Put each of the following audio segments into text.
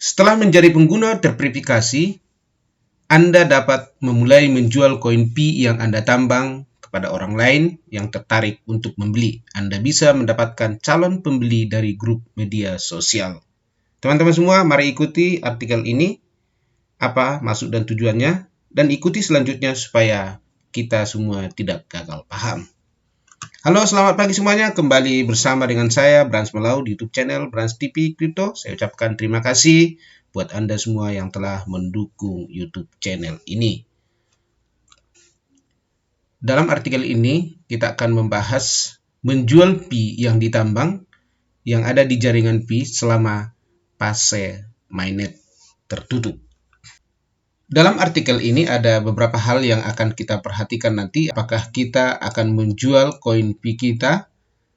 Setelah menjadi pengguna terverifikasi, Anda dapat memulai menjual koin Pi yang Anda tambang kepada orang lain yang tertarik untuk membeli. Anda bisa mendapatkan calon pembeli dari grup media sosial. Teman-teman semua, mari ikuti artikel ini, apa maksud dan tujuannya, dan ikuti selanjutnya supaya kita semua tidak gagal paham. Halo, selamat pagi semuanya. Kembali bersama dengan saya, Brans Melau, di YouTube channel Brans TV Crypto. Saya ucapkan terima kasih buat Anda semua yang telah mendukung YouTube channel ini. Dalam artikel ini, kita akan membahas menjual Pi yang ditambang yang ada di jaringan Pi selama fase mainnet tertutup. Dalam artikel ini ada beberapa hal yang akan kita perhatikan nanti. Apakah kita akan menjual koin Pi kita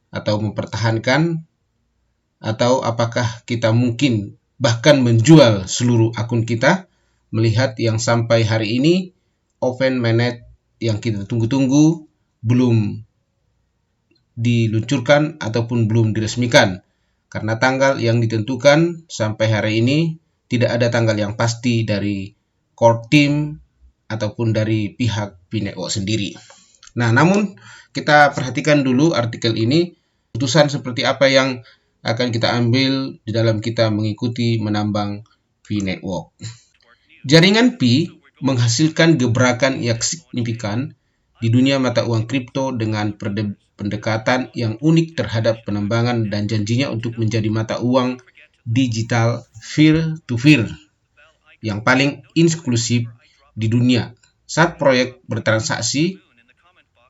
atau mempertahankan, atau apakah kita mungkin bahkan menjual seluruh akun kita, melihat yang sampai hari ini open mainnet yang kita tunggu-tunggu belum diluncurkan ataupun belum diresmikan. Karena tanggal yang ditentukan sampai hari ini tidak ada tanggal yang pasti dari core team ataupun dari pihak Pi-Network sendiri. Nah, namun kita perhatikan dulu artikel ini, keputusan seperti apa yang akan kita ambil di dalam kita mengikuti menambang Pi-Network. Jaringan Pi menghasilkan gebrakan yang signifikan di dunia mata uang kripto dengan pendekatan yang unik terhadap penambangan dan janjinya untuk menjadi mata uang digital peer-to-peer yang paling inklusif di dunia. Saat proyek bertransaksi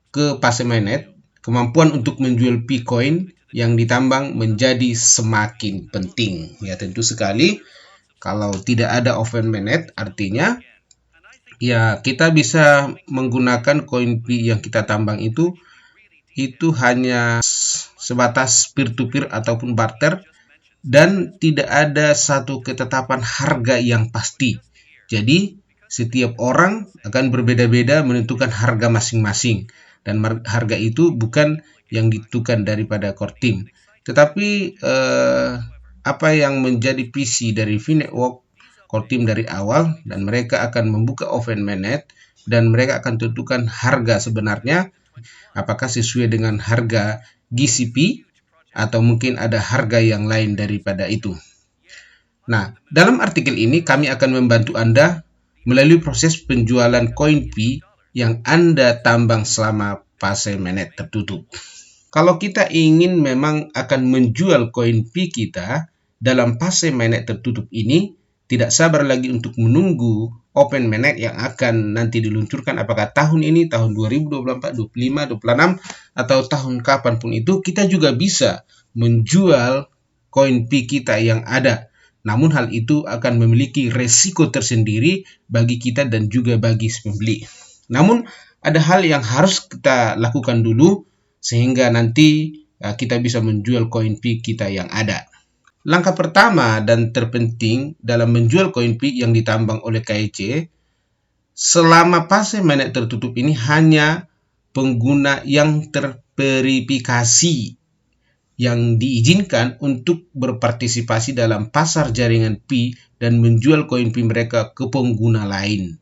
ke fase mainnet, kemampuan untuk menjual Pi-Coin yang ditambang menjadi semakin penting. Ya, tentu sekali kalau tidak ada open mainnet, artinya ya kita bisa menggunakan koin Pi yang kita tambang itu hanya sebatas peer-to-peer ataupun barter, dan tidak ada satu ketetapan harga yang pasti. Jadi setiap orang akan berbeda-beda menentukan harga masing-masing, dan harga itu bukan yang ditentukan daripada core team. Tetapi apa yang menjadi visi dari Pi-Network core team dari awal, dan mereka akan membuka open mainnet dan mereka akan tentukan harga sebenarnya, apakah sesuai dengan harga GCP atau mungkin ada harga yang lain daripada itu. Nah, dalam artikel ini kami akan membantu Anda melalui proses penjualan koin Pi yang Anda tambang selama fase mainnet tertutup. Kalau kita ingin memang akan menjual koin Pi kita dalam fase mainnet tertutup ini, tidak sabar lagi untuk menunggu open mainnet yang akan nanti diluncurkan, apakah tahun ini, tahun 2024, 25, 26, atau tahun kapanpun itu, kita juga bisa menjual koin Pi kita yang ada. Namun hal itu akan memiliki resiko tersendiri bagi kita dan juga bagi pembeli. Namun ada hal yang harus kita lakukan dulu sehingga nanti kita bisa menjual koin Pi kita yang ada. Langkah pertama dan terpenting dalam menjual koin Pi yang ditambang oleh KEC selama fase mainnet tertutup ini hanya pengguna yang terverifikasi yang diizinkan untuk berpartisipasi dalam pasar jaringan Pi dan menjual koin Pi mereka ke pengguna lain,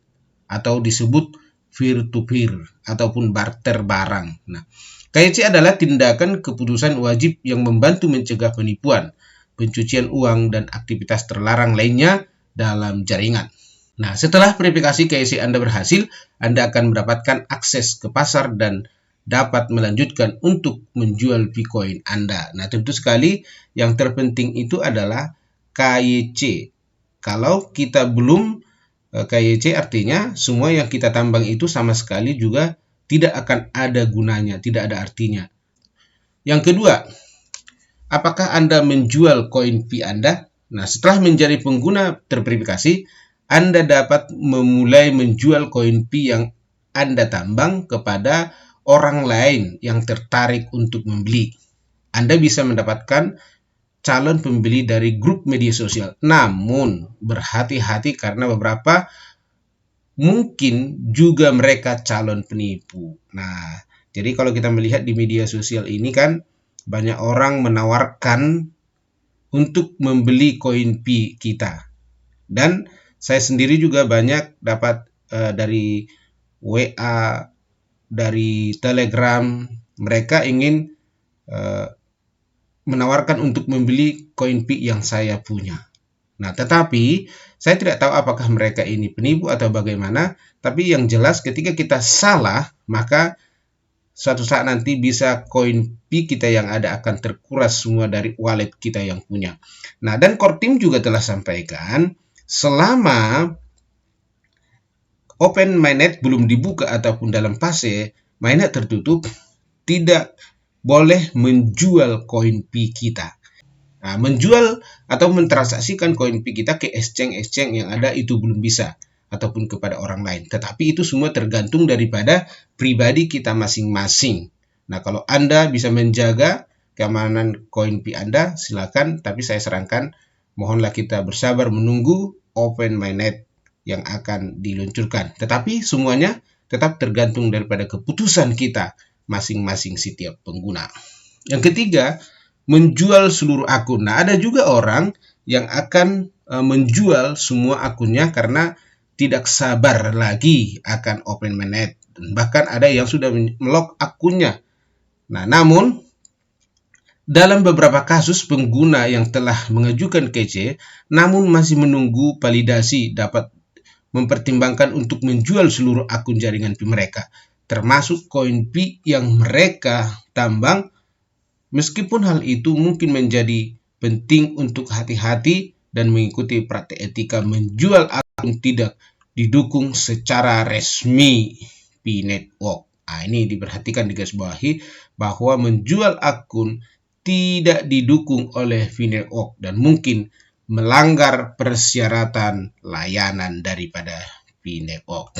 atau disebut peer-to-peer ataupun barter barang. Nah, KYC adalah tindakan keputusan wajib yang membantu mencegah penipuan, pencucian uang, dan aktivitas terlarang lainnya dalam jaringan. Nah, setelah verifikasi KYC Anda berhasil, Anda akan mendapatkan akses ke pasar dan dapat melanjutkan untuk menjual Pi-Coin Anda. Nah, tentu sekali yang terpenting itu adalah KYC. Kalau kita belum KYC, artinya semua yang kita tambang itu sama sekali juga tidak akan ada gunanya, tidak ada artinya. Yang kedua, apakah Anda menjual koin Pi Anda? Nah, setelah menjadi pengguna terverifikasi, Anda dapat memulai menjual koin Pi yang Anda tambang kepada orang lain yang tertarik untuk membeli. Anda bisa mendapatkan calon pembeli dari grup media sosial. Namun, berhati-hati karena beberapa mungkin juga mereka calon penipu. Nah, jadi kalau kita melihat di media sosial ini kan banyak orang menawarkan untuk membeli koin Pi kita. Dan saya sendiri juga banyak dapat dari WA, dari Telegram, mereka ingin menawarkan untuk membeli koin Pi yang saya punya. Nah, tetapi saya tidak tahu apakah mereka ini penipu atau bagaimana, tapi yang jelas ketika kita salah, maka suatu saat nanti bisa koin Pi kita yang ada akan terkuras semua dari wallet kita yang punya. Nah, dan core team juga telah sampaikan, selama open mainnet belum dibuka ataupun dalam fase mainnet tertutup, tidak boleh menjual koin Pi kita. Nah, menjual atau mentransaksikan koin Pi kita ke exchange yang ada itu belum bisa, ataupun kepada orang lain. Tetapi itu semua tergantung daripada pribadi kita masing-masing. Nah, kalau Anda bisa menjaga keamanan koin Pi Anda, silakan. Tapi saya sarankan, mohonlah kita bersabar menunggu open mainnet yang akan diluncurkan. Tetapi semuanya tetap tergantung daripada keputusan kita masing-masing setiap pengguna. Yang ketiga, menjual seluruh akun. Nah, ada juga orang yang akan menjual semua akunnya karena tidak sabar lagi akan open mainnet. Bahkan ada yang sudah melock akunnya. Nah, namun dalam beberapa kasus pengguna yang telah mengajukan KC namun masih menunggu validasi dapat mempertimbangkan untuk menjual seluruh akun jaringan Pi mereka, termasuk koin Pi yang mereka tambang. Meskipun hal itu mungkin menjadi penting untuk hati-hati dan mengikuti praktek etika menjual akun tidak didukung secara resmi Pi Network. Nah, ini diperhatikan di garis bawahi bahwa menjual akun tidak didukung oleh Pi Network dan mungkin melanggar persyaratan layanan daripada Pi Network.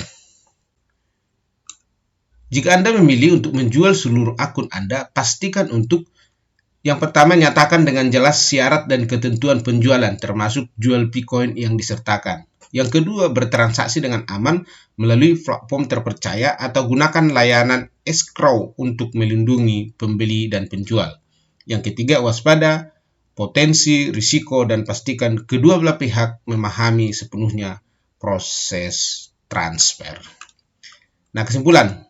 Jika Anda memilih untuk menjual seluruh akun Anda, pastikan untuk yang pertama, nyatakan dengan jelas syarat dan ketentuan penjualan, termasuk jual Bitcoin yang disertakan. Yang kedua, bertransaksi dengan aman melalui platform terpercaya atau gunakan layanan escrow untuk melindungi pembeli dan penjual. Yang ketiga, waspada potensi, risiko, dan pastikan kedua belah pihak memahami sepenuhnya proses transfer. Nah, kesimpulan.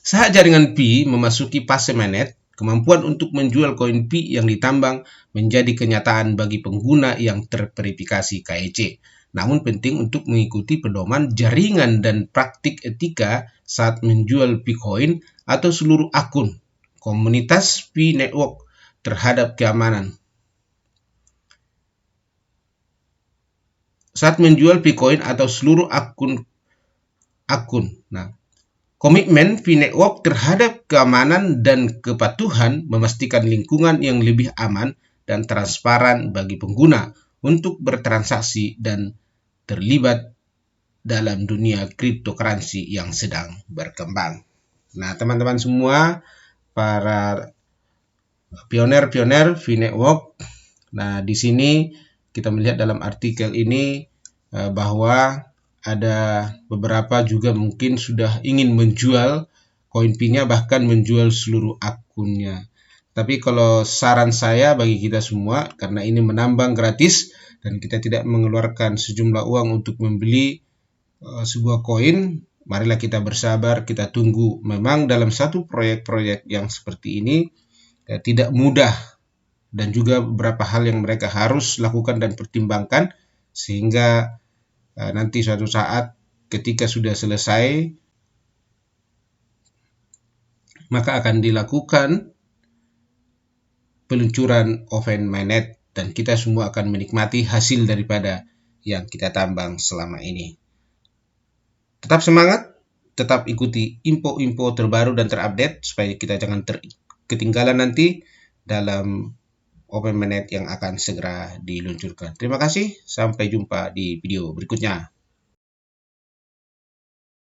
Saat jaringan Pi memasuki fase mainnet, kemampuan untuk menjual koin Pi yang ditambang menjadi kenyataan bagi pengguna yang terverifikasi KEC. Namun penting untuk mengikuti pedoman jaringan dan praktik etika saat menjual Bitcoin atau seluruh akun komunitas Pi Network terhadap keamanan. Saat menjual Bitcoin atau seluruh akun. Nah, komitmen Pi Network terhadap keamanan dan kepatuhan memastikan lingkungan yang lebih aman dan transparan bagi pengguna untuk bertransaksi dan terlibat dalam dunia cryptocurrency yang sedang berkembang. Nah, teman-teman semua, para pioner-pioner Pi Network, nah di sini kita melihat dalam artikel ini bahwa ada beberapa juga mungkin sudah ingin menjual koin Pi-nya, bahkan menjual seluruh akunnya. Tapi kalau saran saya bagi kita semua, karena ini menambang gratis dan kita tidak mengeluarkan sejumlah uang untuk membeli sebuah koin, marilah kita bersabar, kita tunggu. Memang dalam satu proyek-proyek yang seperti ini tidak mudah dan juga beberapa hal yang mereka harus lakukan dan pertimbangkan, sehingga nanti suatu saat ketika sudah selesai maka akan dilakukan peluncuran open mainnet dan kita semua akan menikmati hasil daripada yang kita tambang selama ini. Tetap semangat, tetap ikuti info-info terbaru dan terupdate supaya kita jangan ketinggalan nanti dalam open mainnet yang akan segera diluncurkan. Terima kasih, sampai jumpa di video berikutnya.